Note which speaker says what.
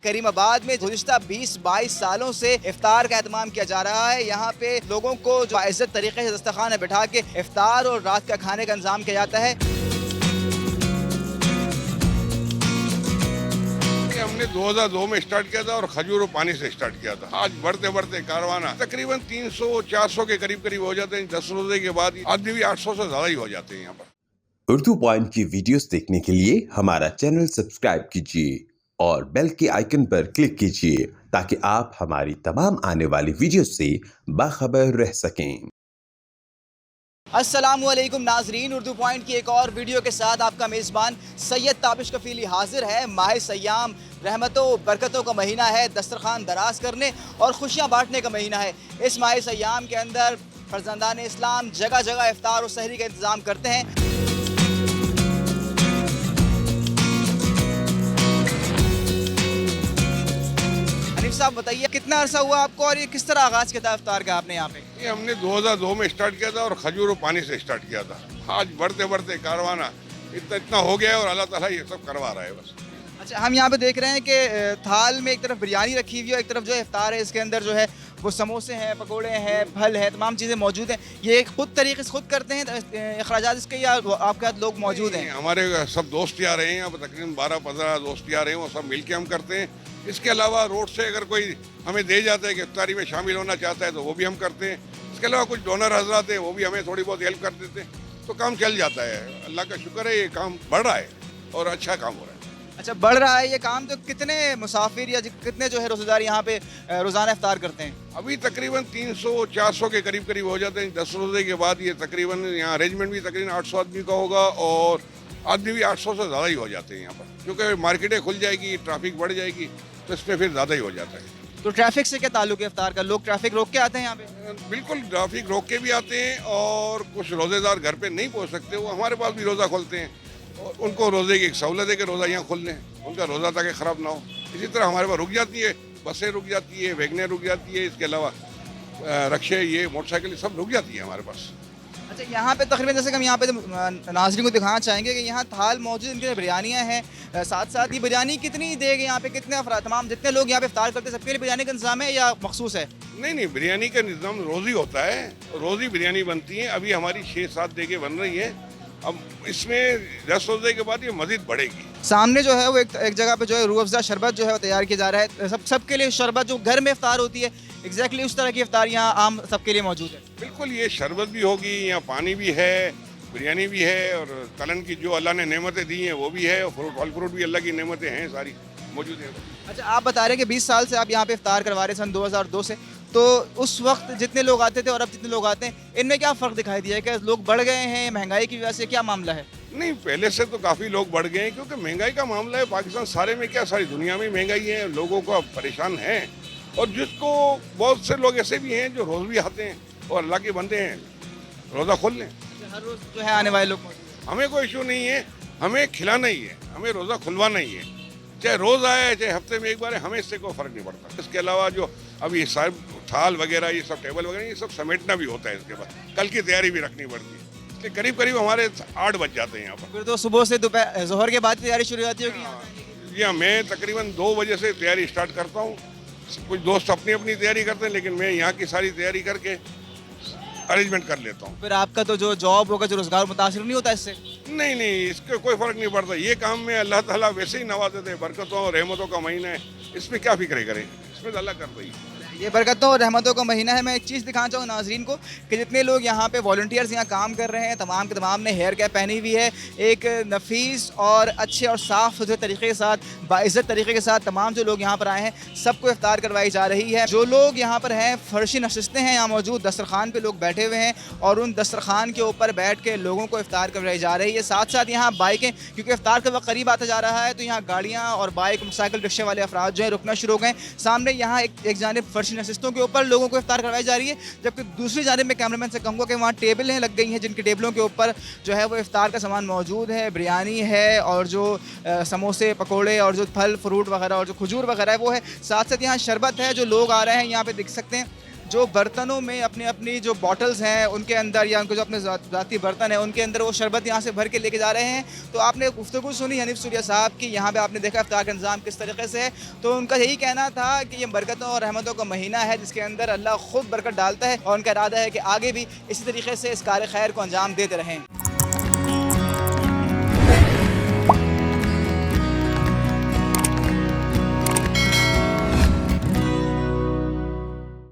Speaker 1: करीमाबाद में गुज़िश्ता 20-22 सालों से इफ्तार का एहतमाम किया जा रहा है। यहाँ पे लोगों को जो इज़्ज़त तरीके से दस्तरखान में बिठा के इफ्तार और रात का खाने का इंतजाम किया जाता है।
Speaker 2: हमने 2002 में स्टार्ट किया था और खजूर और पानी से स्टार्ट किया था। आज बढ़ते बढ़ते कारवाना तकरीबन 300-400 के करीब हो जाते हैं। 10 रोजे के बाद आदमी भी 800 से ज्यादा ही हो जाते हैं यहाँ पर।
Speaker 3: उर्दू पॉइंट की वीडियोस देखने के लिए हमारा चैनल सब्सक्राइब कीजिए और बेल के आइकन पर क्लिक कीजिए ताकि आप हमारी तमाम आने वाली वीडियोस से बाखबर रह सकें।
Speaker 1: अस्सलामुअलैकुम नाजरीन, उर्दू पॉइंट की एक और वीडियो के साथ आपका मेज़बान सैयद ताबिश कफ़ीली हाजिर है। माह सयाम रहमतों बरकतों का महीना है, दस्तरखान दराज करने और खुशियाँ बांटने का महीना है। इस माह सयाम के अंदर फर्जंदान इस्लाम जगह जगह इफ्तार और सहरी का इंतज़ाम करते हैं। साहब बताइए, कितना अरसा हुआ आपको और ये किस तरह आगाज़ किया था इफ्तार का आपने यहाँ पे?
Speaker 2: ये हमने 2002 में स्टार्ट किया था और खजूर और पानी से स्टार्ट किया था। आज बढ़ते बढ़ते कारवाना इतना हो गया है और अल्लाह ताला ये सब करवा रहा है बस।
Speaker 1: अच्छा, हम यहाँ पे देख रहे हैं कि थाल में एक तरफ बिरयानी रखी हुई है, एक तरफ जो है इफ्तार है, इसके अंदर जो है वो समोसे हैं, पकोड़े हैं, फल है, तमाम चीज़ें मौजूद हैं। ये खुद तरीके से खुद करते हैं अखराजात इसके, या आपके साथ लोग मौजूद हैं?
Speaker 2: हमारे सब दोस्त आ रहे हैं, यहाँ पर तकरीबन 12-15 दोस्त आ रहे हैं, वो सब मिल के हम करते हैं। इसके अलावा रोड से अगर कोई हमें दे जाता है कि इफ्तारी में शामिल होना चाहता है तो वो भी हम करते हैं। इसके अलावा कुछ डोनर हजरात हैं, वो भी हमें थोड़ी बहुत हेल्प कर देते हैं, तो काम चल जाता है। अल्लाह का शुक्र है, ये काम बढ़ रहा है और अच्छा काम हो रहा है।
Speaker 1: अच्छा, बढ़ रहा है ये काम। तो कितने मुसाफिर या कितने जो है रोज़ेदार यहाँ पे रोज़ाना इफ्तार करते हैं?
Speaker 2: अभी तकरीबन 300-400 के करीब हो जाते हैं। 10 रोजे के बाद ये तकरीबन यहाँ अरेंजमेंट भी तकरीबन 800 आदमी का होगा और आदमी भी 800 से ज़्यादा ही हो जाते हैं यहाँ पर, क्योंकि मार्केटें खुल जाएगी, ट्रैफिक बढ़ जाएगी, तो इसमें फिर ज़्यादा ही हो जाता है।
Speaker 1: तो ट्रैफिक से क्या ताल्लुक है इफ्तार का? लोग ट्रैफिक रोक के आते हैं यहाँ पे?
Speaker 2: बिल्कुल, ट्रैफिक रोक के भी आते हैं और कुछ रोज़ेदार घर पे नहीं पहुँच सकते, वो हमारे पास भी रोज़ा खोलते हैं और उनको रोज़े की एक सहूलत है कि रोज़ा यहाँ खोल लें, उनका रोज़ा ताकि ख़राब ना हो। इसी तरह हमारे पास रुक जाती है, बसें रुक जाती है, वैगनें रुक जाती है, इसके अलावा रक्शे, ये मोटरसाइकिल सब रुक जाती है हमारे पास।
Speaker 1: अच्छा, यहाँ पे तकरीबन जैसे कि हम यहाँ पे नाज़रीन को दिखाना चाहेंगे कि यहाँ थाल मौजूद, इनके बिरयानियाँ हैं, साथ साथ ये बिरयानी कितनी देंगे यहाँ पे, कितने अफराद, तमाम जितने लोग यहाँ पे इफ्तार करते हैं सबके लिए बिरयानी का इंतजाम है या मखसूस है?
Speaker 2: नहीं, बिरयानी का निज़ाम रोज़ ही होता है, रोज़ ही बिरयानी बनती है। अभी हमारी 6-7 देगे बन रही है, अब इसमें 10 रोजे के बाद ये मज़ीद बढ़ेगी।
Speaker 1: सामने जो है वो एक जगह पे जो है रूह अफ़ज़ा शरबत जो है वो तैयार किया जा रहा है। सबके लिए शरबत जो घर में इफ्तार होती है, एग्जैक्टली उस तरह की इफ्तार यहाँ आम सबके लिए मौजूद है।
Speaker 2: बिल्कुल, ये शरबत भी होगी, यहाँ पानी भी है, बिरयानी भी है और तलन की जो अल्लाह ने नेमतें दी हैं वो भी है, और फल फ्रूट भी अल्लाह की नेमतें हैं, सारी मौजूद हैं।
Speaker 1: अच्छा, आप बता रहे हैं कि 20 साल से आप यहाँ पे इफ्तार करवा रहे हैं, सन 2002 से, तो उस वक्त जितने लोग आते थे और अब जितने लोग आते हैं, इनमें क्या फ़र्क दिखाई दिया है? क्या लोग बढ़ गए हैं महंगाई की वजह से, क्या मामला है?
Speaker 2: नहीं, पहले से तो काफ़ी लोग बढ़ गए हैं, क्योंकि महंगाई का मामला है पाकिस्तान सारे में, क्या सारी दुनिया में महंगाई है, लोगों को परेशान है। और जिसको बहुत से लोग ऐसे भी हैं जो रोज़ भी आते हैं और अल्लाह के बंदे हैं, रोज़ा खोल लें।
Speaker 1: हर रोज़ जो है आने वाले लोग मौजूद हैं।
Speaker 2: हमें कोई इशू नहीं है, हमें खिलाना ही है, हमें रोज़ा खुलवाना ही है, चाहे रोज़ आए चाहे हफ्ते में एक बार है, हमें इससे कोई फ़र्क नहीं पड़ता। इसके अलावा जो अभी साहब थाल वगैरह, ये सब टेबल वगैरह, ये सब समेटना भी होता है, इसके बाद कल की तैयारी भी रखनी पड़ती है, इसलिए करीब करीब हमारे 8 बज जाते हैं यहाँ पर।
Speaker 1: फिर तो सुबह से दोपहर जोहर के बाद तैयारी शुरू हो जाती होगी?
Speaker 2: जी हाँ, मैं तकरीबन 2 बजे से तैयारी स्टार्ट करता हूँ। कुछ दोस्त अपनी अपनी तैयारी करते हैं, लेकिन मैं यहाँ की सारी तैयारी करके अरेंजमेंट कर लेता हूँ।
Speaker 1: फिर आपका तो जो जॉब होगा, जो रोज़गार, मुतासिर नहीं होता इससे?
Speaker 2: नहीं, इसका कोई फ़र्क नहीं पड़ता। ये काम में अल्लाह ताला वैसे ही नवाज देते हैं, बरकतों और रहमतों का महीना है, इसमें क्या फिक्र करें, इसमें तो अल्लाह कर रही है।
Speaker 1: ये बरकतों और रहमतों का महीना है। मैं एक चीज़ दिखाना चाहूँ नाज़रीन को कि जितने लोग यहाँ पे वॉलंटियर्स यहाँ काम कर रहे हैं, तमाम के तमाम ने हेयर कैप पहनी हुई है। एक नफीस और अच्छे और साफ़ सुथरे तरीके के साथ, बाइज़्ज़त तरीके के साथ तमाम जो लोग यहाँ पर आए हैं सबको इफ्तार करवाई जा रही है। जो लोग यहाँ पर हैं, फर्शी नशिस्तें हैं यहाँ मौजूद, दस्तरखान पे लोग बैठे हुए हैं और उन दस्तरखान के ऊपर बैठ के लोगों को इफ्तार करवाई जा रही है। साथ साथ यहाँ बाइकें, क्योंकि इफ्तार का वक्त करीब आता जा रहा है, तो यहाँ गाड़ियाँ और बाइक, मोटरसाइकिल, रिक्शे वाले अफराद जो है रुकना शुरू हो गए। सामने यहाँ एक जानिब फर्शी नशिस्तों के ऊपर लोगों को इफ्तार करवाई जा रही है, जबकि दूसरी जानिब में कैमरामैन से कहूँगा कि वहाँ टेबलें लग गई हैं, जिनकी टेबलों के ऊपर जो है वो इफ्तार का सामान मौजूद है, बिरयानी है और जो समोसे, पकोड़े और जो फल फ्रूट वगैरह और जो खजूर वगैरह है वो है। साथ साथ यहाँ शरबत है, जो लोग आ रहे हैं यहाँ पे देख सकते हैं जो बर्तनों में अपनी अपनी जो बॉटल्स हैं उनके अंदर या उनको जो अपने ज़ाती बर्तन है उनके अंदर वो शरबत यहाँ से भर के लेके जा रहे हैं। तो आपने गुफ्तगू सुनी हनीफ सूरिया साहब की, यहाँ पे आपने देखा इफ्तार का इंतज़ाम किस तरीके से है। तो उनका यही कहना था कि ये बरकतों और रहमतों का महीना है जिसके अंदर अल्लाह खुद बरकत डालता है और उनका इरादा है कि आगे भी इसी तरीके से इस कार खैर को अंजाम देते रहें।